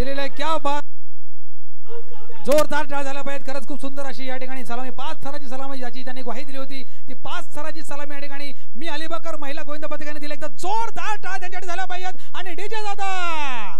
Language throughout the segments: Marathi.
दिलेला आहे. क्या बात, जोरदार टाळ झाला पाहिजे. खरंच खूप सुंदर अशी या ठिकाणी सलामी, 5 थराची सलामी ज्याची त्यांनी ग्वाही दिली होती ती 5 थराची सलामी या ठिकाणी मी अलिबागकर महिला गोविंद पथकाने दिली. एकदा जोरदार टाळ त्यांच्याकडे झाला पाहिजेत. आणि डीजे दादा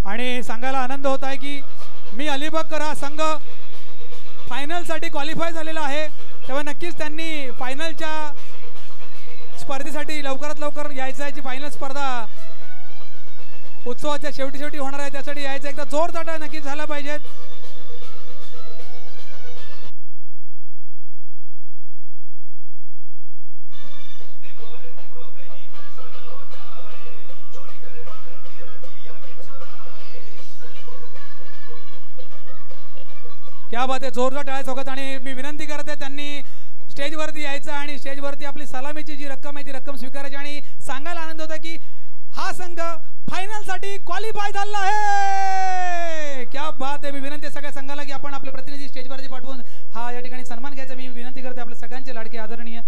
आणि सांगायला आनंद होत आहे की मी अलिबागकर हा संघ फायनलसाठी क्वालिफाय झालेला आहे. तेव्हा नक्कीच त्यांनी फायनलच्या स्पर्धेसाठी लवकरात लवकर यायचं आहे. जी फायनल स्पर्धा उत्सवाच्या शेवटी होणार आहे त्यासाठी यायचं. एकदा जोरदार टाळ नक्कीच झाला पाहिजेत. क्या बात आहे, जोरदार टाळ्या सोबत. आणि मी विनंती करते त्यांनी स्टेजवरती यायचं आणि स्टेजवरती आपली सलामीची जी रक्कम आहे ती रक्कम स्वीकारायची. आणि सांगायला आनंद होता की हा संघ फायनलसाठी क्वालिफाय झाला आहे. क्या बात आहे. मी विनंती सगळ्या संघाला की आपण आपले प्रतिनिधी स्टेजवरती पाठवून हा या ठिकाणी सन्मान घ्यायचा मी विनंती करते. आपल्या सगळ्यांचे लाडके आदरणीय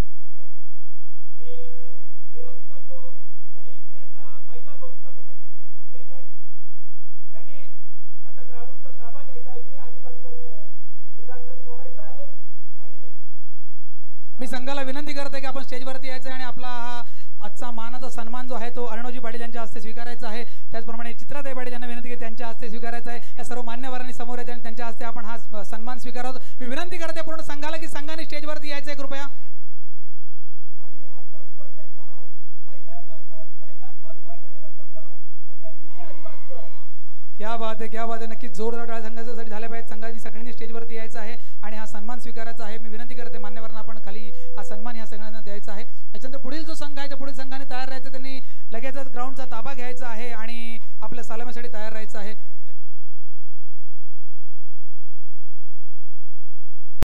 मी संघाला विनंती करते की आपण स्टेजवरती यायचं आणि आपला हा आजचा मानाचा सन्मान जो आहे तो अर्णवजी पाटील यांच्या हस्ते स्वीकारायचा आहे. त्याचप्रमाणे चित्राताई पाटील यांना विनंती की त्यांच्या हस्ते स्वीकारायचा आहे. या सर्व मान्यवरांनी समोर यायचं आणि त्यांच्या हस्ते आपण हा सन्मान स्वीकारतो. मी विनंती करते पूर्ण संघाला की संघाने स्टेजवरती यायचं आहे कृपया. क्या बात आहे, क्या बात आहे. नक्कीच जोरदार टाळ्या